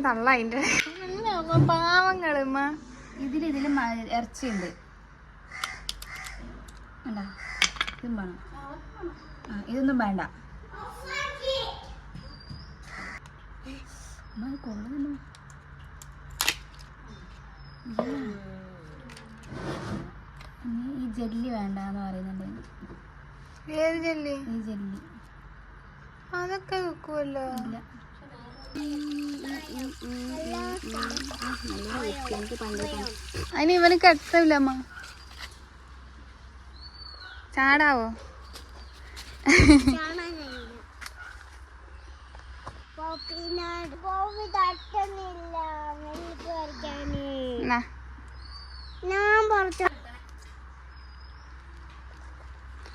തള്ള അതിന്റെ പാവങ്ങളുമ്മ. ഇതിലും ഇറച്ചിയുണ്ട്. വേണ്ട, ഇതും വേണം. ഇതൊന്നും വേണ്ട. കൊള്ളുന്നു. ഈ ജെല്ലി വേണ്ടെന്ന് പറയുന്നുണ്ട്. ഏത് ജെല്ലി? ഈ ജെല്ലി അതൊക്കെ വെക്കുമല്ലോ. ഇല്ല, അതിന് ഇവനക്ക് എത്തല്ല അമ്മ. ചാടാവോ?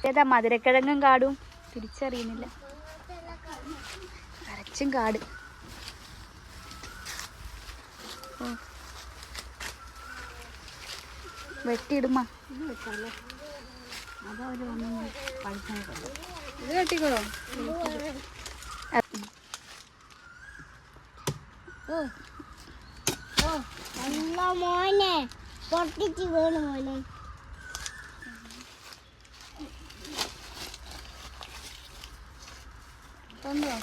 ഏതാ മധുരക്കിഴങ്ങും കാടും തിരിച്ചറിയുന്നില്ല. അരച്ചും കാട്. വെട്ടിയിടുമ്മ. ഇത് കെട്ടിക്കോളോ? മോനെ പൊട്ടിച്ച് വീണ് മോനെ. കൊണ്ടുവാ.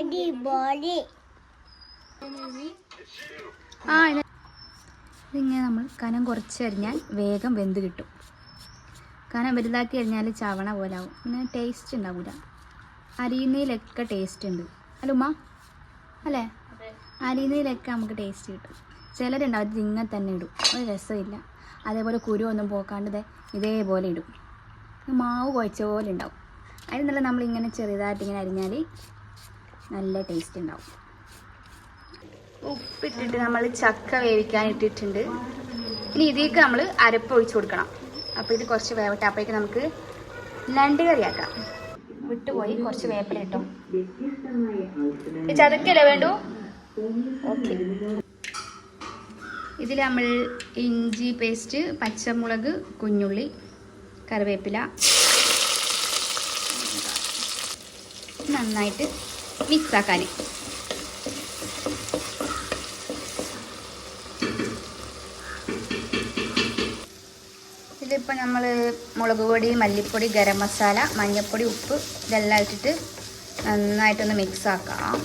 അടിപൊളി. ഇതിങ്ങനെ നമ്മൾ കനം കുറച്ച് അരിഞ്ഞാൽ വേഗം വെന്ത് കിട്ടും. കനം വലുതാക്കി അരിഞ്ഞാൽ ചവണ പോലെ ആവും. പിന്നെ ടേസ്റ്റ് ഉണ്ടാവില്ല. അരിയുന്നതിലൊക്കെ ടേസ്റ്റ് ഉണ്ട് അല്ല ഉമ്മ? അല്ലേ? അരിയുന്നതിലൊക്കെ നമുക്ക് ടേസ്റ്റ് കിട്ടും. ചിലരുണ്ടാവും അത് ഇങ്ങനെ തന്നെ ഇടും, ഒരു രസമില്ല. അതേപോലെ കുരു ഒന്നും പോക്കാണ്ട് ഇതേപോലെ ഇടും. മാവ് കുഴച്ച പോലെ ഉണ്ടാവും. അതിന് നല്ല നമ്മളിങ്ങനെ ചെറുതായിട്ട് ഇങ്ങനെ അരിഞ്ഞാൽ നല്ല ടേസ്റ്റ് ഉണ്ടാവും. ഉപ്പിട്ടിട്ട് നമ്മൾ ചക്ക വേവിക്കാൻ ഇട്ടിട്ടുണ്ട്. ഇനി ഇതിലേക്ക് നമ്മൾ അരപ്പ് ഒഴിച്ചു കൊടുക്കണം. അപ്പോൾ ഇത് കുറച്ച് വേവട്ടെ. അപ്പോഴേക്ക് നമുക്ക് ഞണ്ട് കറിയാക്കാം. വിട്ടുപോയി, കുറച്ച് വേപ്പില ഇട്ടോ. ചതക്കല്ലേ വേണ്ടു? ഓക്കെ. ഇതിൽ നമ്മൾ ഇഞ്ചി പേസ്റ്റ്, പച്ചമുളക്, കുഞ്ഞുള്ളി, കറിവേപ്പില നന്നായിട്ട് മിക്സാക്കാൻ. ഇതിലിപ്പോൾ നമ്മൾ മുളക് പൊടി, മല്ലിപ്പൊടി, ഗരം മസാല, മഞ്ഞൾപ്പൊടി, ഉപ്പ് ഇതെല്ലാം ഇട്ടിട്ട് നന്നായിട്ടൊന്ന് മിക്സാക്കാം.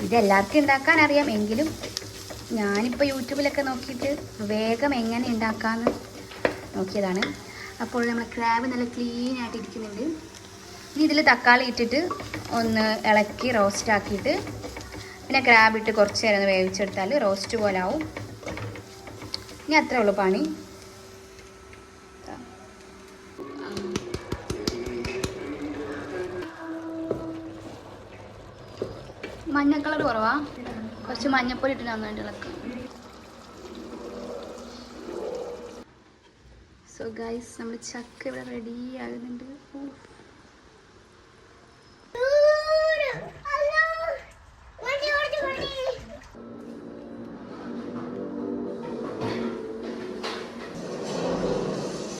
ഇതെല്ലാവർക്കും ഉണ്ടാക്കാൻ അറിയാം, എങ്കിലും ഞാനിപ്പോൾ യൂട്യൂബിലൊക്കെ നോക്കിയിട്ട് വേഗം എങ്ങനെ ഉണ്ടാക്കാമെന്ന് നോക്കിയതാണ്. അപ്പോൾ നമ്മൾ ക്രാബ് നല്ല ക്ലീനായിട്ട് ഇരിക്കുന്നുണ്ട്. ഇനി ഇതിൽ തക്കാളി ഇട്ടിട്ട് ഒന്ന് ഇളക്കി റോസ്റ്റ് ആക്കിയിട്ട് പിന്നെ ക്രാബ് ഇട്ട് കുറച്ച് നേരം ഒന്ന് വേവിച്ചെടുത്താൽ റോസ്റ്റ് പോലെ ആവും. ഇനി അത്രേ ഉള്ളൂ പണി. മഞ്ഞ കളർ കുറവാ, കുറച്ച് മഞ്ഞപ്പൊടി ഇട്ട് നന്നായിട്ട് ഇളക്കാം. സോ ഗൈസ്, നമ്മൾ ചക്ക ഇവിടെ റെഡി ആകുന്നുണ്ട്.